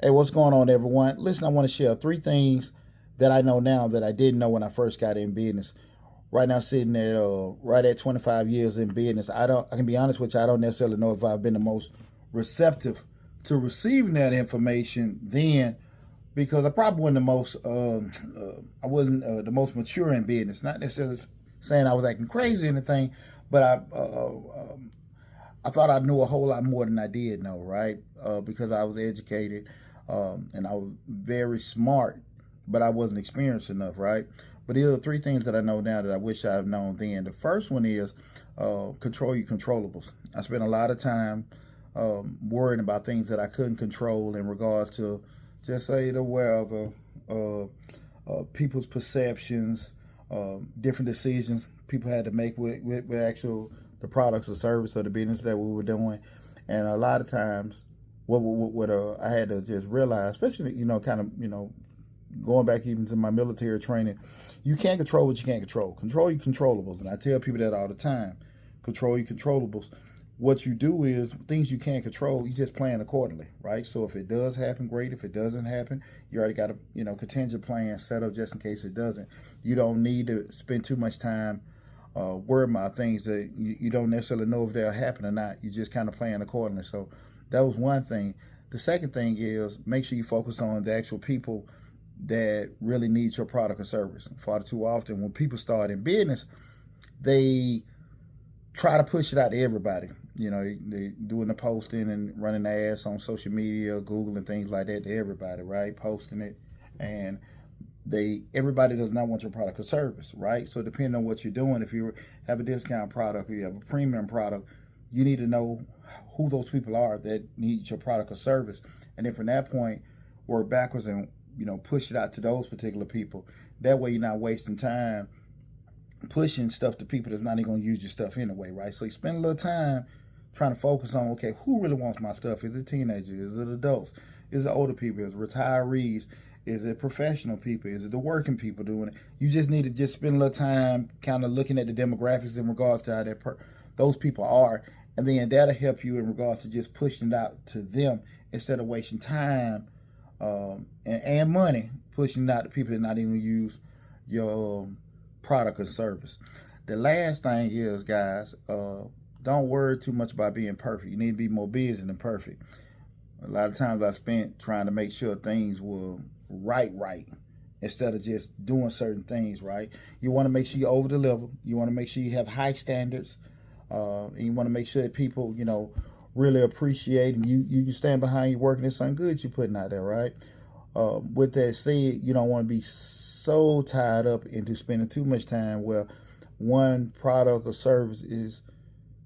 Hey, what's going on, everyone? Listen, I want to share three things that I know now that I didn't know when I first got in business. Right now, sitting at right at 25 years in business, I can be honest with you, I don't necessarily know if I've been the most receptive to receiving that information then, because I probably wasn't the most I wasn't the most mature in business. Not necessarily saying I was acting crazy or anything, but I thought I knew a whole lot more than I did know, right? Because I was educated and I was very smart, but I wasn't experienced enough, right? But here are three things that I know now that I wish I'd known then. The first one is control your controllables. I spent a lot of time worrying about things that I couldn't control in regards to, just say, the weather, people's perceptions, different decisions people had to make with actual the products or service or the business that we were doing. And a lot of times, what I had to just realize, especially kind of going back even to my military training, you can't control what you can't control. Control your controllables, and I tell people that all the time. Control your controllables. What you do is things you can't control, you just plan accordingly, right? So if it does happen, great. If it doesn't happen, you already got a contingent plan set up just in case it doesn't. You don't need to spend too much time worrying about things that you don't necessarily know if they'll happen or not. You just kind of plan accordingly. So that was one thing. The second thing is make sure you focus on the actual people that really need your product or service. Far too often when people start in business, they try to push it out to everybody. They doing the posting and running the ads on social media, Google and things like that to everybody, right? Posting it, and everybody does not want your product or service, right? So depending on what you're doing, if you have a discount product or you have a premium product, you need to know who those people are that need your product or service, and then from that point, work backwards and push it out to those particular people. That way, you're not wasting time pushing stuff to people that's not even going to use your stuff anyway, right? So you spend a little time trying to focus on, okay, who really wants my stuff? Is it teenagers? Is it adults? Is it older people? Is it retirees? Is it professional people? Is it the working people doing it? You just need to just spend a little time kind of looking at the demographics in regards to how those people are, and then that'll help you in regards to just pushing it out to them instead of wasting time and money pushing it out to people that not even use your product or service. The last thing is, guys, don't worry too much about being perfect. You need to be more busy than perfect. A lot of times I spent trying to make sure things were right instead of just doing certain things right. You want to make sure you over deliver. You want to make sure you have high standards, and you want to make sure that people really appreciate and you stand behind your work and it's something good you're putting out there, right? With that said, you don't want to be so tied up into spending too much time where one product or service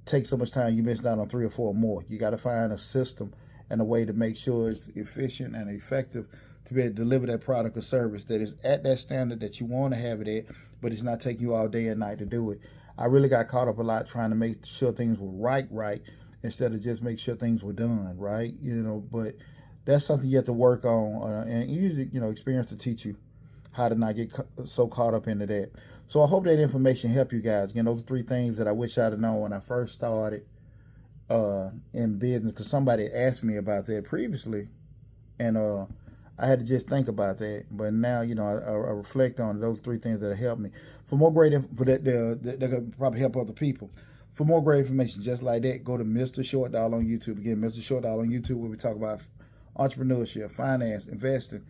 takes so much time you miss out on three or four more. You got to find a system and a way to make sure it's efficient and effective to be able to deliver that product or service that is at that standard that you want to have it at, but it's not taking you all day and night to do it. I really got caught up a lot trying to make sure things were right instead of just make sure things were done right. But that's something you have to work on, and usually experience to teach you how to not get so caught up into that. So I hope that information helped you guys. Again, those are three things that I wish I'd have known when I first started in business, because somebody asked me about that previously, and I had to just think about that. But now, I reflect on those three things that have helped me. For more great info, that could probably help other people. For more great information just like that, go to Mr. Short Dollar on YouTube. Again, Mr. Short Dollar on YouTube, where we talk about entrepreneurship, finance, investing,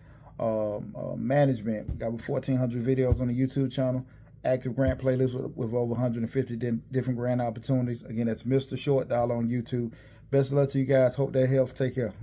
management. We got over 1,400 videos on the YouTube channel. Active grant playlist with over 150 different grant opportunities. Again, that's Mr. Short Dollar on YouTube. Best of luck to you guys. Hope that helps. Take care.